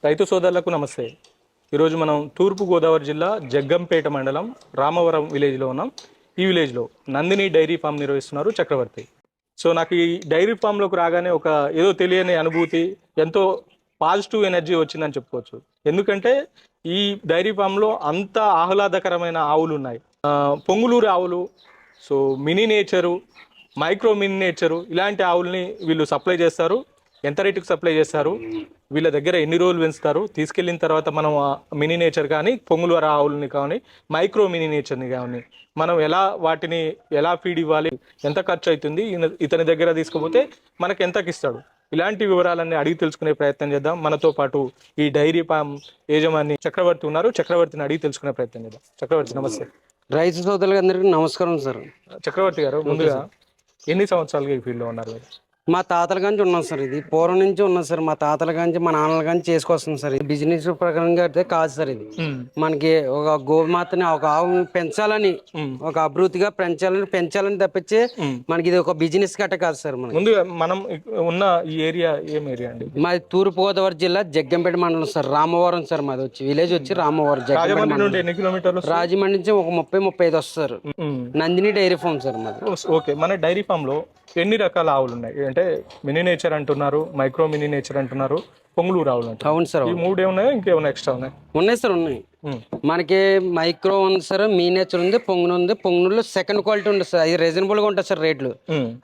రైతు సోదరులకు నమస్తే. ఈరోజు మనం తూర్పుగోదావరి జిల్లా జగ్గంపేట మండలం రామవరం విలేజ్లో ఉన్నాం. ఈ విలేజ్లో నందిని డైరీ ఫామ్ నిర్వహిస్తున్నారు చక్రవర్తి. సో నాకు ఈ డైరీ ఫామ్లోకి రాగానే ఒక ఏదో తెలియని అనుభూతి, ఎంతో పాజిటివ్ ఎనర్జీ వచ్చిందని చెప్పుకోవచ్చు. ఎందుకంటే ఈ డైరీ ఫామ్లో అంత ఆహ్లాదకరమైన ఆవులు ఉన్నాయి. పొంగులూరు ఆవులు, so mini nature, micro mini nature, ఇలాంటి ఆవుల్ని వీళ్ళు సప్లై చేస్తారు. ఎంత రేటుకి సప్లై చేస్తారు, వీళ్ళ దగ్గర ఎన్ని రోజులు పెంచుతారు, తీసుకెళ్ళిన తర్వాత మనం మినీ నేచర్ కానీ పొంగులూరు ఆవులని కానీ మైక్రో మినీ నేచర్ని కానీ మనం వాటిని ఎలా ఫీడ్ ఇవ్వాలి, ఎంత ఖర్చు అవుతుంది, ఇతని దగ్గర తీసుకుపోతే మనకి ఎంతకి ఇస్తాడు, ఇలాంటి వివరాలన్నీ అడిగి తెలుసుకునే ప్రయత్నం చేద్దాం. మనతో పాటు ఈ డైరీ ఫామ్ యజమాని చక్రవర్తి ఉన్నారు. చక్రవర్తిని అడిగి తెలుసుకునే ప్రయత్నం చేద్దాం. చక్రవర్తి నమస్తే. రైతు సోదరులకు అందరికీ నమస్కారం సార్. చక్రవర్తి గారు, ముందుగా ఎన్ని సంవత్సరాలుగా ఈ ఫీల్డ్లో ఉన్నారు? మా తాతల కాంచి ఉన్నాం సార్. ఇది పూర్వం నుంచి ఉన్నది సార్. మా తాతల కాంచి మా నాన్నల కాంచి చేసుకొస్తుంది సార్. ఇది బిజినెస్ ప్రకారంగా అయితే కాదు సార్. ఇది మనకి ఒక గోమాతని, ఒక ఆవు పెంచాలని, ఒక అభివృద్ధిగా పెంచాలని తప్పించి మనకి ఇది ఒక బిజినెస్ గట్ట కాదు సార్. ముందుగా మనం ఉన్న ఈ ఏరియా ఏం ఏరియా అండి? మాది తూర్పుగోదావరి జిల్లా జగ్గంపేట మండలం సార్. రామవరం సార్. మాది వచ్చి విలేజ్ వచ్చి రామవరం. రాజమండ్రి నుండి ఎన్ని కిలోమీటర్లు? రాజమండ్రి నుంచి ఒక 30-35 వస్తారు. నందిని డైరీ ఫామ్ సార్ మాది. ఓకే, మన డైరీ ఫామ్ లో ఎన్ని రకాల ఆవులు ఉన్నాయి? అంటే మినీ నేచర్ అంటున్నారు, మైక్రో మినీ నేచర్ అంటున్నారు, పొంగులూరు ఆవులు అంటారు. అవును సార్. ఈ మూడు ఏమున్నాయో ఇంకేమైనా ఎక్స్ట్రా ఉన్నాయి? ఉన్నాయి సార్, ఉన్నాయి. మనకి మైక్రో ఉంది సార్, మీ నేచర్ ఉంది, పొంగును ఉంది. పొంగునూరులో సెకండ్ క్వాలిటీ ఉంటుంది సార్. అది రీజనబుల్ గా ఉంటుంది సార్ రేట్లు.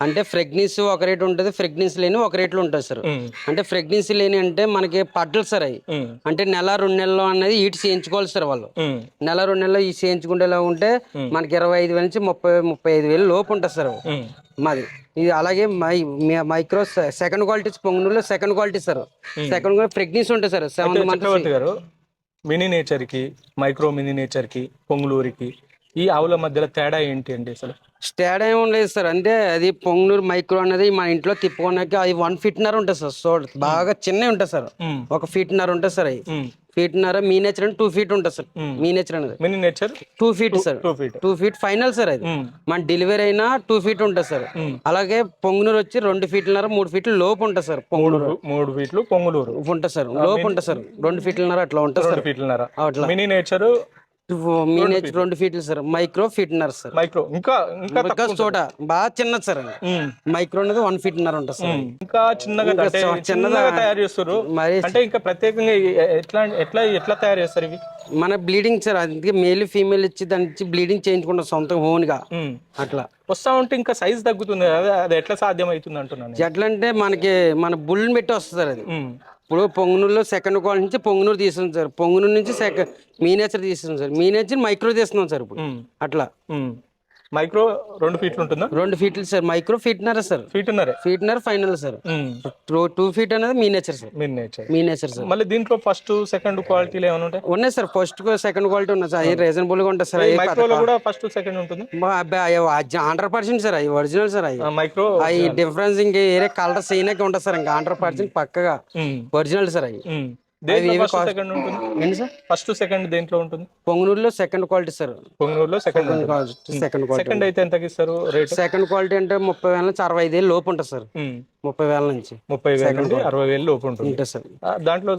అంటే ఫ్రెగ్నెన్సీ ఒక రేట్ ఉంటుంది, ఫ్రెగ్నెన్సీ లేని ఒక రేట్లు ఉంటుంది సార్. అంటే ఫ్రెగ్నెన్సీ లేని అంటే మనకి పడ్డలు సార్. అవి అంటే నెల 2 నెలలు అనేది ఈటి చేయించుకోవాలి సార్. వాళ్ళు నెల 2 నెలలు ఈ చేయించుకుంటేలా ఉంటే మనకి 25,000 నుంచి 30-35,000 లోపు ఉంటుంది సార్ మాది. ఇది అలాగే మైక్రో సెకండ్ క్వాలిటీ పొంగునూరులో second quality sir. Second quality pregnancy ఉంటుంది సార్. 7 మంత్స్. గారు, మినీ నేచర్ కి, మైక్రో మినీ నేచర్ కి, పొంగులూరికి ఈ ఆవుల మధ్యలో తేడా ఏంటి అండి? అసలు తేడా ఏం లేదు సార్. అంటే అది పొంగునూరు మైక్రో అనేది మన ఇంట్లో తిప్పుకోడానికి అది 1 ఫీట్‌న్నర ఉంటుంది సార్. సో బాగా చిన్నవి ఉంటుంది సార్. 1 ఫీట్‌న్నర ఉంటుంది సార్. అవి ఫీట్‌న్నర. మీ నేచర్ అంటే 2 ఫీట్ ఉంటుంది సార్. మీ నేచర్ అనేది mini nature 2 feet sir. 2 feet final sir. అది మన డెలివరీ అయినా 2 ఫీట్ ఉంటుంది సార్. అలాగే పొంగునూరు వచ్చి 2 ఫీట్‌న్నర 3 ఫీట్లు లోపు ఉంటుంది సార్. పొంగునూరు 3 ఫీట్లు పొంగులూరు ఉంటుంది సార్. లోపు ఉంటుంది సార్. 2 ఫీట్‌న్నర అట్లా ఉంటుంది సార్. 2 ఫీట్‌న్నర అట్లా. మినీ నేచర్ మీ నేచర్ 2 ఫీట్లు సార్. మైక్రో ఫీట్‌న్నర సార్. మైక్రో ఇంకా చోట బాగా చిన్నది సార్. మైక్రో అనేది 1 ఫీట్‌న్నర ఉంటుంది సార్. ఇంకా చిన్నగా తయారు చేస్తారు. అంటే ఇంకా ప్రత్యేకంగా ఎట్లా తయారు చేస్తారు ఇవి? మన బ్లీడింగ్ సార్. అందుకే మేల్ ఫీమేల్ ఇచ్చి దాని నుంచి బ్లీడింగ్ చేయించుకుంటాం సొంతంగా ఓన్ గా. అట్లా వస్తా ఉంటే ఇంకా సైజ్ తగ్గుతుంది కదా, అది ఎట్లా సాధ్యం అవుతుంది అంటున్నాను. ఎట్లా అంటే మనకి మన బుల్ని పెట్టి వస్తుంది సార్. అది ఇప్పుడు పొంగునూరులో సెకండ్ క్వాలిటీ నుంచి పొంగునూరు తీస్తుంది సార్. పొంగునూరు నుంచి మీ నేచర్ తీస్తుంది సార్. మీ నేచర్ మైక్రో తీస్తున్నాం సార్ ఇప్పుడు. అట్లా మైక్రో 2 ఫీట్లు ఉంటుందా? 2 ఫీట్లు సార్. మైక్రో ఫీట్‌న్నర సార్. ఫీట్‌న్నర ఫైనల్ సార్. 2 ఫీట్ అనేది మీ నేచర్ సార్. మీ నేచర్ సార్. మళ్ళీ దీంట్లో ఫస్ట్ సెకండ్ క్వాలిటీలు ఏమైనా ఉంటాయి? ఉన్నాయి సార్. ఫస్ట్ సెకండ్ క్వాలిటీ ఉన్నాయి సార్. అవి రీజనబుల్ గా ఉంటుంది సార్. మైక్రోలో కూడా ఫస్ట్ సెకండ్ ఉంటుంది. 100% సార్. అవి ఒరిజినల్ సార్. అవి మైక్రో అవి డిఫరెన్స్ ఇంకా ఏరే కలర్స్ అయినాక ఉంటుంది సార్. ఇంకా 100% పక్కగా ఒరిజినల్ సార్. అవి ఫస్ట్ సెకండ్ దేంట్లో ఉంటుంది? పొంగునూరులో సెకండ్ క్వాలిటీ సార్. పొంగునూరులో సెకండ్ సెకండ్ అయితే ఎంతకి ఇస్తారు రేట్? సెకండ్ క్వాలిటీ అంటే 30,000 నుంచి 65,000 లోపు ఉంటుంది సార్. 30,000 నుంచి 60,000 లోపు ఉంటుంది సార్. దాంట్లో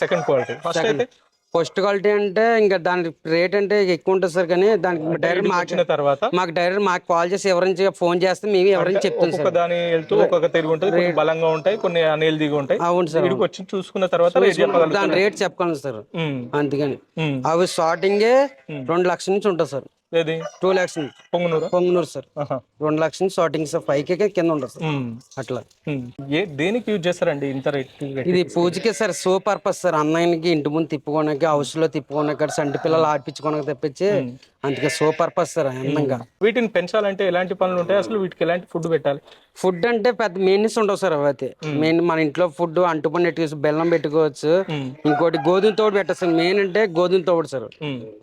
సెకండ్ క్వాలిటీ. ఫస్ట్ అయితే ఫస్ట్ క్వాలిటీ అంటే ఇంకా దాని రేట్ అంటే ఎక్కువ ఉంటుంది సార్. కానీ దానికి డైరెక్ట్ మాకు డైరెక్ట్ కాల్ చేసి ఎవరించి ఫోన్ చేస్తే మేము ఎవరైనా చెప్తాం సార్. దాని వెళ్తూ ఒక్కొక్క తిరిగి ఉంటుంది, బలంగా ఉంటాయి, కొన్ని అనేలు దిగి ఉంటాయి. అవును సార్. వచ్చి చూసుకున్న తర్వాత దాని రేట్ చెప్పగలను సార్. అందుకని అవి స్టార్టింగే 2 లక్షల నుంచి ఉంటుంది సార్. 2 lakhs Punganur sir. 2 లక్షల నుంచి స్టార్టింగ్ సార్. 5K కింద ఉంటుంది సార్. అట్లా. దేనికి యూజ్ చేస్తారండి ఇంత రేట్? ఇది పూజకే సార్. So purpose sir. అన్నయ్యకి ఇంటి ముందు తిప్పుకోనకి, హౌస్ లో తిప్పుకోనకి, సంటి పిల్లలు ఆడిపించుకోనకి తెప్పించి అందుకే సో పర్పస్ సార్. అందంగా వీటిని పెంచాలంటే ఎలాంటి పనులు ఉంటాయి అసలు? వీటికి ఎలాంటి ఫుడ్ పెట్టాలి? ఫుడ్ అంటే పెద్ద మెయిన్స్ ఉండవు సార్. అవైతే మెయిన్ మన ఇంట్లో ఫుడ్ అంటుపని పెట్టుకోవచ్చు, బెల్లం పెట్టుకోవచ్చు. ఇంకోటి గోధుమ తోడు పెట్టచ్చు. మెయిన్ అంటే గోధుమ తోడు సార్.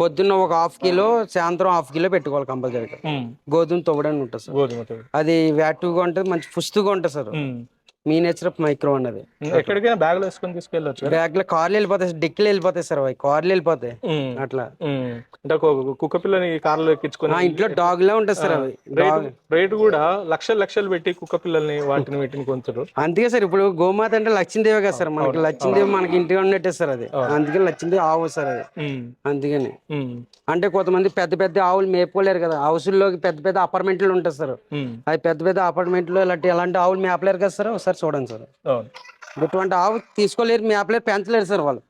పొద్దున్న ఒక 1/2 కిలో, సాయంత్రం 1/2 కిలో పెట్టుకోవాలి కంపల్సరీగా. గోధుమ తోడు అని ఉంటుంది సార్. అది వ్యాటుగా ఉంటుంది, మంచి పుస్తుగా ఉంటుంది సార్. మీ నేచర్ మైక్రో అన్నది. ఎక్కడికైనా బ్యాగ్ లో వేసుకొని తీసుకెళ్ళొచ్చు. బ్యాగ్ లో కార్లు వెళ్ళిపోతాయి, డిక్కీలు వెళ్ళిపోతాయి సార్, అవి కార్లు వెళ్ళిపోతాయి అట్లా. అంటే కుక్క పిల్లని కార్లో ఎక్కించుకొని ఇంట్లో డాగ్ లా ఉంటుంది సార్ అవి. రేటు కూడా లక్షలు పెట్టి కుక్క పిల్లల్ని వీటిని కొంటారు. అందుకే సార్ ఇప్పుడు గోమాత అంటే లక్ష్మీదేవి కదా సార్, మనకి లక్ష్మీదేవి మనకి ఇంటిగా ఉన్నట్టే సార్ అది. అందుకే లక్ష్మీదేవి ఆవు సార్ అది. అందుకని అంటే కొంతమంది పెద్ద పెద్ద ఆవులు మేపుకోలేరు కదా, హౌసుల్లోకి పెద్ద పెద్ద అపార్ట్మెంట్లు ఉంటాయి సార్, అవి పెద్ద పెద్ద అపార్ట్మెంట్లు ఎలాంటి ఆవులు మేపలేరు కదా సార్. ఒకసారి చూడండి సార్, ఇటువంటి ఆవు తీసుకోలేరు, మేపలేరు, పెంచలేరు సార్ వాళ్ళు.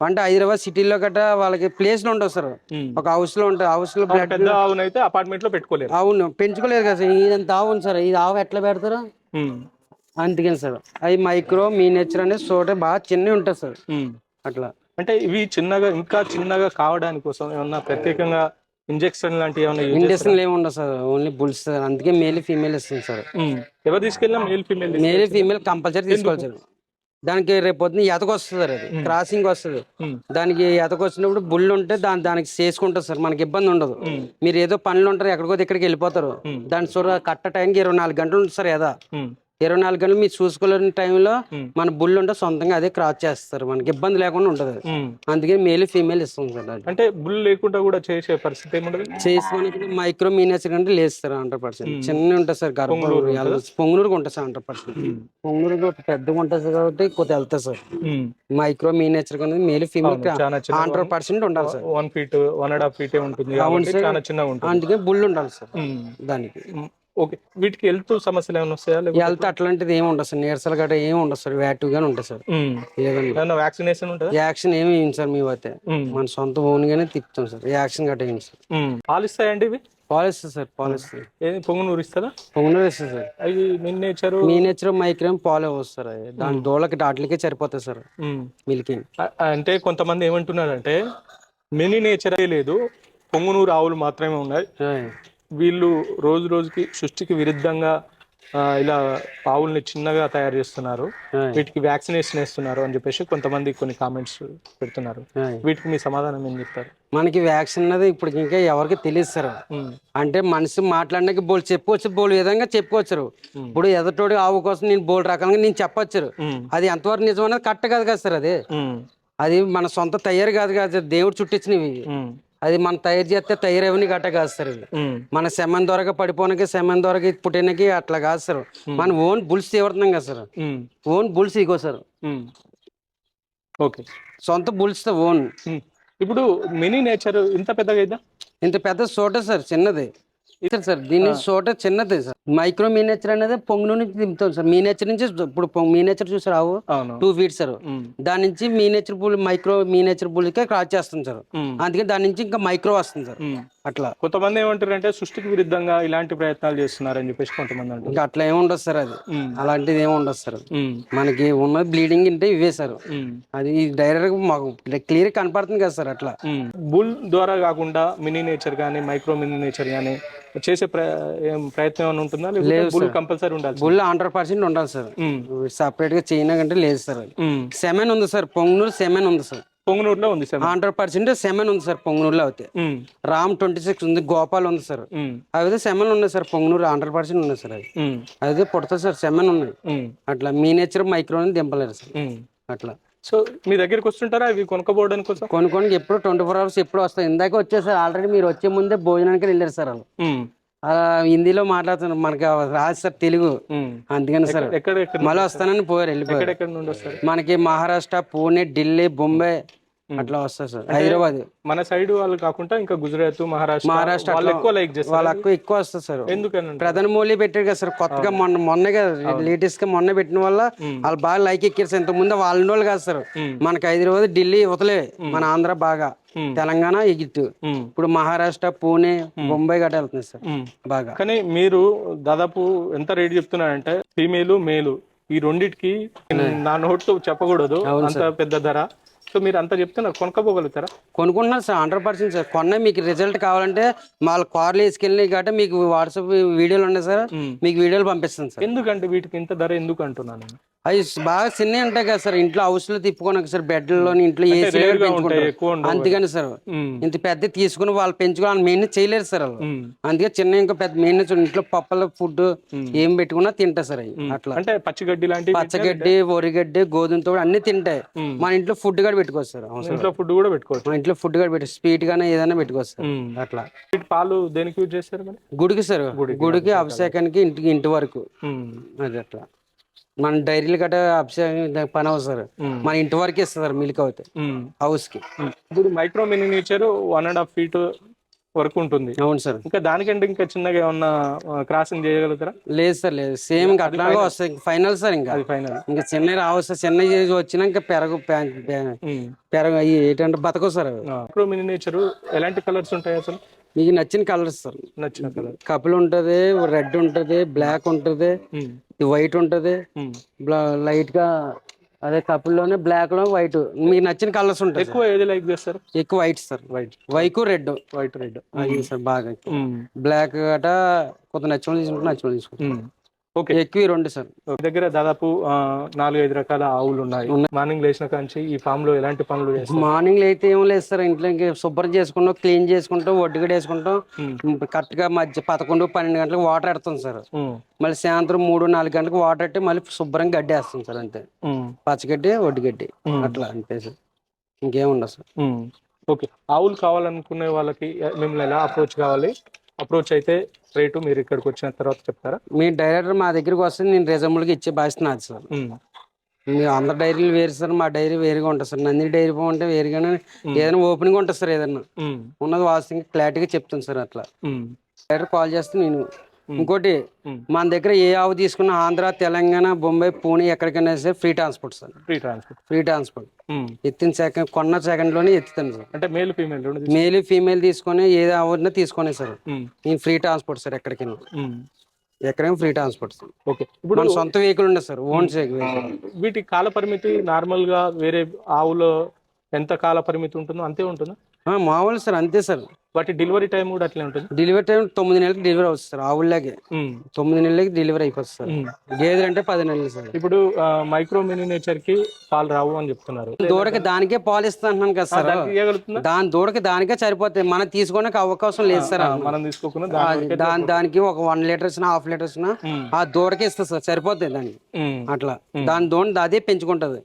అంటే హైదరాబాద్ సిటీలో గట్రా వాళ్ళకి ప్లేస్ లో ఉండవు సార్, ఒక హౌస్ లో ఉంటాయి. హౌస్ లో పెద్ద ఆవునైతే అపార్ట్మెంట్ లో పెట్టుకోలేరు. అవును, పెంచుకోలేరు కదా సార్. ఇదంత ఆవు ఉంది సార్, ఇది ఆవు ఎట్లా పెడతారు? అందుకని సార్ అవి మైక్రో మినియేచర్ అనేది చోట బాగా చిన్నవి ఉంటుంది సార్ అట్లా. అంటే ఇవి ఇంకా చిన్నగా కావడానికి కోసం ఏమన్నా ప్రత్యేకంగా ఇంజెక్షన్ లాంటివి ఏమన్నా ఇంజెక్షన్ ఏమి ఉండదు సార్, ఓన్లీ బుల్స్ సార్. అందుకే మేల్ ఫీమేల్ ఇస్తుంది సార్. ఎవరు తీసుకెళ్ళినా మేల్ ఫీమేల్ కంపల్సరీ తీసుకోవాలి సార్. దానికి రేపు పొద్దున ఎతకు వస్తుంది సార్, అది క్రాసింగ్ వస్తుంది. దానికి ఎతకు వచ్చినప్పుడు బుల్ ఉంటే దానికి చేసుకుంటుంది సార్, మనకి ఇబ్బంది ఉండదు. మీరు ఏదో పనులు ఉంటారు, ఎక్కడికో ఇక్కడికి వెళ్ళిపోతారు, దాని చూడ కట్ట టైంకి 24 గంటలు ఉంటుంది సార్. ఏదా 24 గంటలు మీరు చూసుకోలేని టైంలో మన బుల్ ఉంటే సొంతంగా అదే క్రాస్ చేస్తారు, మనకి ఇబ్బంది లేకుండా ఉంటది. అందుకే మేల్ ఫీమేల్ ఇస్తాం సార్. అంటే బుల్ లేకుండా కూడా చేసే పరిస్థితి ఏముంటది? చేసుకోవడానికి మైక్రో మినియేచర్ అంటే లేదు సార్ 100%. చిన్న ఉంటుంది సార్, పొంగునూరుగా ఉంటుంది సార్ 100%. పొంగునూరు పెద్దగా ఉంటుంది కాబట్టి కొద్దిగా వెళ్తాయి సార్. మైక్రో మినియేచర్ అనేది మేల్ ఫీమేల్ 100% ఉండాలి సార్. 1 feet 1.5 feet ఉంటుంది, అందుకే బుల్ ఉండాలి సార్ దానికి. ఓకే, వీటికి హెల్త్ సమస్యలు ఏమైనా వస్తాయా? హెల్త్ అట్లాంటిది ఏమి ఉండదు సార్, నీరసలు గట్రా ఏమి ఉండదు సార్, యాక్టివ్ గానే ఉంటుంది సార్. వ్యాక్సినేషన్ ఉంటుంది? యాక్షన్ ఏమి వేయం సార్, మేము అయితే మన సొంత ఓన్ గానే తిప్పుతాం సార్, యాక్షన్ గట్రా వేయం సార్. పాలిస్తాయండి ఇవి? పాలిస్తుంది సార్, పాలిస్తుంది. పొంగునూరు ఇస్తుందా? పొంగునూరు ఇస్తుంది సార్. అవి మినియేచర్ మైక్రో పాలు వస్తారు, దాని దోళ్ళకి డాట్లకే సరిపోతాయి సార్ మిల్కింగ్. అంటే కొంతమంది ఏమంటున్నారంటే మినియేచర్ లేదు, పొంగునూరు ఆవులు మాత్రమే ఉన్నాయి, వీళ్ళు రోజు రోజుకి సృష్టికి విరుద్ధంగా ఇలా ఆవుల్ని చిన్నగా తయారు చేస్తున్నారు, వీటికి వ్యాక్సినేషన్ వేస్తున్నారు అని చెప్పేసి కొంతమంది కొన్ని కామెంట్స్ పెడుతున్నారు. వీటికి మీ సమాధానం ఏం చెప్తారు? మనకి వ్యాక్సిన్ అనేది ఇప్పుడు ఇంకా ఎవరికి తెలియదు సార్. అంటే మనిషి మాట్లాడడానికి బోల్ చెప్పుకోవచ్చు, బోల్ విధంగా చెప్పుకోవచ్చు. ఇప్పుడు ఎదటోడి ఆవు కోసం నేను బోల్ రకంగా నేను చెప్పొచ్చు, అది ఎంతవరకు నిజం అనేది కరెక్ట్ కాదు కదా సార్. అది మన సొంత తయారు కాదు కదా, దేవుడు చుట్టించినవి. అది మనం తయారు చేస్తే తయారవని గట్ట కాదు సార్. ఇది మన సెమన్ ద్వారా పడిపోనకి, సెమన్ ద్వారా పుట్టినకి అట్లా కాదు సార్. మన ఓన్ బుల్స్ తీవడుతున్నాం కదా సార్, ఓన్ బుల్స్ ఇగో సార్. ఓకే, సొంత బుల్స్ ఓన్. ఇప్పుడు మినియేచర్ ఇంత పెద్దగా అయిదా? ఇంత పెద్ద చోట సార్, చిన్నది సార్. దీని చోట చిన్నది సార్. మైక్రో మినియేచర్ అనేది పొంగునూరు నుంచి దింపుతాం సార్. మినియేచర్ నుంచి ఇప్పుడు మినియేచర్ చూసారు 2 feet సార్, దాని నుంచి miniature bull micro miniature bull కే క్రాస్ చేస్తుంది సార్. అందుకే దాని నుంచి ఇంకా మైక్రో వస్తుంది సార్. అట్లా కొంతమంది ఏమంటారు అంటే సృష్టికి విరుద్ధంగా ఇలాంటి ప్రయత్నాలు చేస్తున్నారు అని చెప్పేసి కొంతమంది అంటారు. ఇంకా అట్లా ఏమి ఉండదు సార్, అది అలాంటిది ఏమి ఉండదు సార్. మనకి ఉన్న బ్లీడింగ్ అంటే ఇవే సార్, అది డైరెక్ట్ గా మాకు క్లియర్ కనపడుతుంది కదా సార్. అట్లా బుల్ ద్వారా కాకుండా మినియేచర్ గానీ మైక్రో మినియేచర్ గానీ చేసే ప్రయత్నం ఏమైనా ఉంటుందా? లేదు, బుల్ కంపల్సరీ ఉండాలి. బుల్ 100% ఉండాలి సార్, సపరేట్ గా చైనా కంటే లేదు సార్. సెమెన్ ఉంది సార్, పొంగునూరు సెమెన్ ఉంది సార్. పొంగునూరులో ఉంది 100% సెమెన్ ఉంది సార్. పొంగునూరులో అయితే రామ్ 26 ఉంది, గోపాల్ ఉంది సార్. అదే సెమెన్ ఉన్నాయి సార్ పొంగునూరు 100% ఉన్నాయి సార్. అది అదే పుడతా సార్, సెమెన్ ఉన్నాయి. అట్లా మినియేచర్ మైక్రో దింపలేరు సార్ అట్లా. సో మీ దగ్గరికి వస్తుంటారా ఇవి కొనుక్కోబోవడానికి కోసం? కొనుక్కోనికి ఎప్పుడు 24 hours ఎప్పుడు వస్తాయి. ఇందాక వచ్చేసారు ఆల్రెడీ, మీరు వచ్చే ముందే భోజనానికి వెళ్ళారు సార్ వాళ్ళు. హిందీలో మాట్లాడుతున్నారు, మనకి రాదు సార్ తెలుగు, అందుకని సార్ మళ్ళీ వస్తానని పోయారు, వెళ్ళిపోయారు. మనకి మహారాష్ట్ర, పూణే, ఢిల్లీ, బొంబే అట్లా వస్తారు సార్. హైదరాబాద్ మన సైడ్ వాళ్ళు కాకుండా ఇంకా గుజరాత్, మహారాష్ట్ర వాళ్ళకు ఎక్కువ వస్తుంది సార్. ఎందుకని? ప్రధాని మోడీ పెట్టారు కదా సార్ కొత్తగా, మొన్నే కదా లేటెస్ట్ గా మొన్న పెట్టిన వల్ల వాళ్ళు బాగా లైక్ ఎక్కారు సార్. ఇంత ముందు వాళ్ళ వాళ్ళు కాదు సార్, మనకి హైదరాబాద్, ఢిల్లీ ఇవతలే, మన ఆంధ్ర బాగా, తెలంగాణ ఎగిట్టు, ఇప్పుడు మహారాష్ట్ర, పూణే, బొంబాయి గట్ట వెళ్తుంది సార్ బాగా. కానీ మీరు దాదాపు ఎంత రేట్ చెప్తున్నారంటే ఫీమేలు మేలు ఈ రెండిటికి నా నోట్తో చెప్పకూడదు అంత పెద్ద ధర. సో మీరు అంతా చెప్తున్నారు, కొనుక్కోగలుగుతారా? కొనుక్కుంటున్నారు సార్ 100% సార్. కొన్న మీకు రిజల్ట్ కావాలంటే వాళ్ళ కార్లు వేసుకెళ్ళినాయి కాబట్టి మీకు వాట్సాప్ వీడియోలు ఉన్నాయి సార్, మీకు వీడియోలు పంపిస్తాను సార్. ఎందుకంటే వీటికి ఇంత ధర ఎందుకు అంటున్నాను నేను? అవి బాగా చిన్నవి ఉంటాయి కదా సార్, ఇంట్లో హౌస్ లో తిప్పుకోనక సార్, బెడ్లోని ఇంట్లో ఏసీ రేర్ గా ఉంటాయి, పెంచుకుంటారు. ఎక్కువ ఉండవు. అందుకని సార్ ఉమ్, ఇంత పెద్ద తీసుకుని వాళ్ళు పెంచుకోవాలి మెయింటెనెన్స్ చేయలేరు సార్ వాళ్ళు. ఉమ్, అందుకే చిన్న ఇంకా పెద్ద మెయింటెనెన్స్ ఇంట్లో పప్పుల ఫుడ్ ఏం పెట్టుకున్నా తింటారు సార్ అవి అట్లా. అంటే పచ్చిగడ్డి లాంటివి పచ్చగడ్డి, వరిగడ్డి, గోధుమతో అన్ని తింటాయి. మన ఇంట్లో ఫుడ్ కూడా పెట్టుకోవచ్చు సార్ అవసరం. ఇంట్లో ఫుడ్ కూడా పెట్టుకోవచ్చు. మన ఇంట్లో ఫుడ్ కూడా పెట్టి స్వీట్ గానే ఏదైనా పెట్టుకోవచ్చు సార్ అట్లా. వీటి పాలు దేనికి యూజ్ చేస్తారు మరి? గుడికి సార్, గుడికి అభిషేకానికి, ఇంటి వరకు ఉమ్, అది అట్లా. మన డైరీలు గట్రా అభిషేకం పని అవ్వదు సార్, మన ఇంటి వరకే ఇస్తుంది సార్ మిల్క్ అవుతాయి ఉమ్. హౌస్ కి. ఇప్పుడు మైక్రో మినియేచర్ 1.5 feet వరకు ఉంటుంది. అవును సార్. ఇంకా దానికంటే ఇంకా చిన్నగా ఏమన్నా క్రాసింగ్ చేయగలుగుతారా? లేదు సార్, లేదు, సేమ్ ఇంకా అట్లాగే వస్తాయి ఫైనల్ సార్. ఇంకా అది ఫైనల్. ఇంకా చిన్న రావు సార్, చిన్న ఏజ్ వచ్చినా ఇంకా పెరగ అయ్యి ఏంటంటే బతకవు సార్ అవి. మైక్రో మినియేచర్ ఎలాంటి కలర్స్ ఉంటాయి అసలు? మీకు నచ్చిన కలర్స్ సార్, నచ్చిన కలర్. కపుల్ ఉంటది, రెడ్ ఉంటది, బ్లాక్ ఉంటది, వైట్ ఉంటది, లైట్ గా అదే కపుల్లోనే బ్లాక్ లో వైట్, మీకు నచ్చిన కలర్స్ ఉంటాయి. ఎక్కువ ఏది లైక్ చేస్తారు? ఎక్కువ వైట్ సార్, వైట్ రెడ్. అయ్యి సార్ బాగా బ్లాక్ గట కొంత నచ్చిన తీసుకుంటాం. ఓకే, ఎక్కువ రెండు సార్. దగ్గర దాదాపు 4-5 రకాల ఆవులు ఉన్నాయి. మార్నింగ్ లేచిన కాంచి ఈ ఫామ్ లో ఎలాంటి పనులు చేస్తారు? మార్నింగ్ అయితే ఏం లేదు సార్, ఇంట్లో ఇంక శుభ్రం చేసుకుంటాం, క్లీన్ చేసుకుంటాం, ఒడ్డుగడ వేసుకుంటాం, కరెక్ట్ గా మధ్య 11-12 గంటలకు వాటర్ పెడతాం సార్. మళ్ళీ సాయంత్రం 3-4 గంటలకు వాటర్ పెట్టి మళ్ళీ శుభ్రంగా గడ్డి వేస్తాం సార్, అంతే. పచ్చగడ్డి, ఒడ్డుగడ్డి అట్లా అంతే సార్, ఇంకేముండదు సార్. ఓకే, ఆవులు కావాలనుకునే వాళ్ళకి మిమ్మల్ని ఎలా అప్రోచ్ అయితే రేటు మీరు ఇక్కడికి వచ్చిన తర్వాత చెప్తారా? మీ డైరెక్టర్ మా దగ్గరికి వస్తే నేను రీజనబుల్గా ఇచ్చే బాధ్యత నాది సార్. మీ అందరు డైరీలు వేరు సార్, మా డైరీ వేరుగా ఉంటుంది సార్. నందిని డైరీ ఉంటే వేరుగానే ఏదైనా ఓపెనింగ్ ఉంటుంది సార్, ఏదైనా ఉన్నది వాస్తవంగా క్లారిటీగా చెప్తాను సార్ అట్లా. డైరెక్టర్ కాల్ చేస్తే నేను ఇంకోటి, మన దగ్గర ఏ ఆవు తీసుకున్నా ఆంధ్ర, తెలంగాణ, బొంబాయి, పూణే ఎక్కడికైనా సరే free transport sir. Free transport ఎత్తిన సెకండ్, కొన్న సెకండ్ లోనే ఎత్తుతాను సార్. అంటే మేల్ ఫీమేల్ తీసుకొని ఏది ఆవున్నా తీసుకునే సార్, నేను ఫ్రీ ట్రాన్స్పోర్ట్ సార్. ఎక్కడైనా ఫ్రీ ట్రాన్స్పోర్ట్ సార్. ఓకే, ఇప్పుడు మన సొంత వెహికల్ ఉండదు సార్, ఓన్ వెహికల్. వీటి కాల పరిమితి నార్మల్ గా వేరే ఆవులో ఎంత కాల పరిమితి ఉంటుందో అంతే ఉంటుందా? మామూలు సార్, అంతే సార్. వాటి డెలివరీ టైం కూడా అట్లే ఉంటుంది? డెలివరీ టైం 9 నెలలకు డెలివరీ అవుతుంది సార్, ఆవుల్లాగే 9 నెలలకి డెలివరీ అయిపోతుంది సార్. గేదెలు అంటే 10 నెలలు సార్. ఇప్పుడు మైక్రో మినియేచర్ కి పాలు రావు అని చెప్తున్నారు. దూడకి దానికే పాలు ఇస్తా అంటున్నాను కదా సార్, దాని దూడకి దానికే సరిపోతాయి, మనం తీసుకోవడానికి అవకాశం లేదు సార్. మనం తీసుకోకుండా దానికి ఒక 1 లీటర్ ఇచ్చినా, 1/2 లీటర్ ఇచ్చినా ఆ దూడకే ఇస్తా సార్, సరిపోతాయి దానికి అట్లా. దాని దూడ అదే పెంచుకుంటది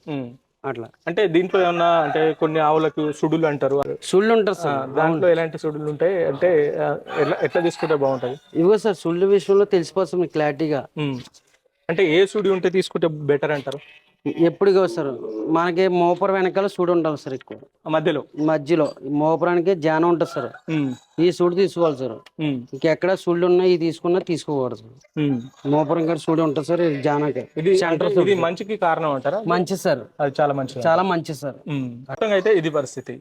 అట్లా. అంటే దీంట్లో ఏమన్నా, అంటే కొన్ని ఆవులకు సుడులు అంటారు, సుళ్ళు ఉంటారు సార్. దాంట్లో ఎలాంటి సుడులు ఉంటాయి అంటే ఎట్లా తీసుకుంటే బాగుంటది? ఇవో సార్, సుళ్ళు విషయంలో తెలిసిపోతుంది మీకు క్లారిటీగా. అంటే ఏ సుడి ఉంటే తీసుకుంటే బెటర్ అంటారు? ఎప్పుడు సార్ మనకి మోపురం వెనకాల సూడు ఉండాలి సార్, ఎక్కువ మధ్యలో మోపురానికి జానం ఉంటుంది సార్, ఈ సూడు తీసుకోవాలి సార్. ఇంకెక్కడ సుళ్ళు ఉన్నాయి ఈ తీసుకున్నా తీసుకోకూడదు. మోపురం గారి సూడు ఉంటుంది సార్, జానాకి ఇది మంచికి కారణం అంటారా? మంచి సార్, అది చాలా మంచి సార్. అయితే ఇది పరిస్థితి.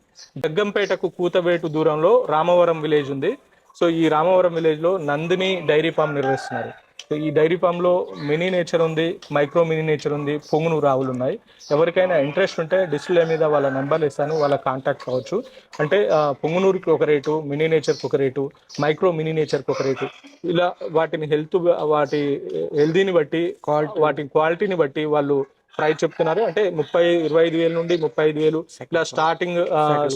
జగ్గంపేటకు కూతవేటు దూరంలో రామవరం విలేజ్ ఉంది. సో ఈ రామవరం విలేజ్ లో నందిని డైరీ ఫామ్ నిర్వహిస్తున్నారు. సో ఈ డైరీ ఫామ్ లో మినీ నేచర్ ఉంది, మైక్రో మినీ నేచర్ ఉంది, పొంగునూరు ఆవులు ఉన్నాయి. ఎవరికైనా ఇంట్రెస్ట్ ఉంటే డిస్ప్లే మీద వాళ్ళ నెంబర్లు ఇస్తాను, వాళ్ళ కాంటాక్ట్ కావచ్చు. అంటే పొంగునూరుకి ఒక రేటు, మినీ నేచర్కి ఒక రేటు, మైక్రో మినీ నేచర్కి ఒక రేటు, ఇలా వాటిని వాటి హెల్తీని బట్టి, వాటి క్వాలిటీని బట్టి వాళ్ళు ప్రైస్ చెప్తున్నారు. అంటే 25 వేల నుండి 35,000 ఇలా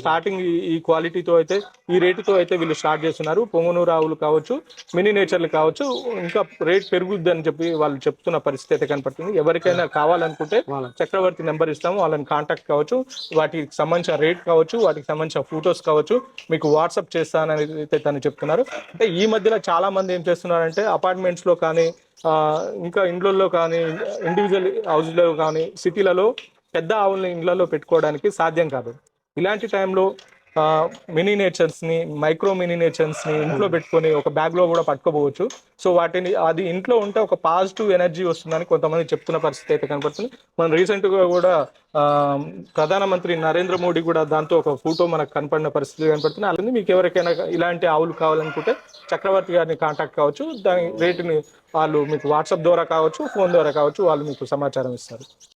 స్టార్టింగ్ ఈ క్వాలిటీతో అయితే, ఈ రేటుతో అయితే వీళ్ళు స్టార్ట్ చేస్తున్నారు. పొంగునూరు ఆవులు కావచ్చు, మినీ నేచర్లు కావచ్చు, ఇంకా రేట్ పెరుగుద్ది అని చెప్పి వాళ్ళు చెప్తున్న పరిస్థితి అయితే కనపడుతుంది. ఎవరికైనా కావాలనుకుంటే చక్రవర్తి నెంబర్ ఇస్తాము, వాళ్ళని కాంటాక్ట్ కావచ్చు. వాటికి సంబంధించిన రేట్ కావచ్చు, వాటికి సంబంధించిన ఫొటోస్ కావచ్చు మీకు వాట్సాప్ చేస్తానని అయితే తను చెప్తున్నారు. అంటే ఈ మధ్యలో చాలా మంది ఏం చేస్తున్నారంటే అపార్ట్మెంట్స్ లో కానీ, ఇంకా ఇండ్లలో కానీ, ఇండివిజువల్ హౌస్లో కానీ, సిటీలలో పెద్ద ఆవుల్ని ఇండ్లలో పెట్టుకోవడానికి సాధ్యం కాదు. ఇలాంటి టైంలో మినీ నేచర్స్ని, మైక్రో మినీ నేచర్స్ని ఇంట్లో పెట్టుకొని ఒక బ్యాగ్లో కూడా పట్టుకోపోవచ్చు. సో వాటిని అది ఇంట్లో ఉంటే ఒక పాజిటివ్ ఎనర్జీ వస్తుందని కొంతమంది చెప్తున్న పరిస్థితి అయితే కనపడుతుంది. మనం రీసెంట్గా కూడా ప్రధానమంత్రి నరేంద్ర మోడీ కూడా దాంతో ఒక ఫోటో మనకు కనపడిన పరిస్థితి కనపడుతుంది. అలాగే మీకు ఎవరికైనా ఇలాంటి ఆవులు కావాలనుకుంటే చక్రవర్తి గారిని కాంటాక్ట్ కావచ్చు. దాని రేటుని వాళ్ళు మీకు వాట్సాప్ ద్వారా కావచ్చు, ఫోన్ ద్వారా కావచ్చు, వాళ్ళు మీకు సమాచారం ఇస్తారు.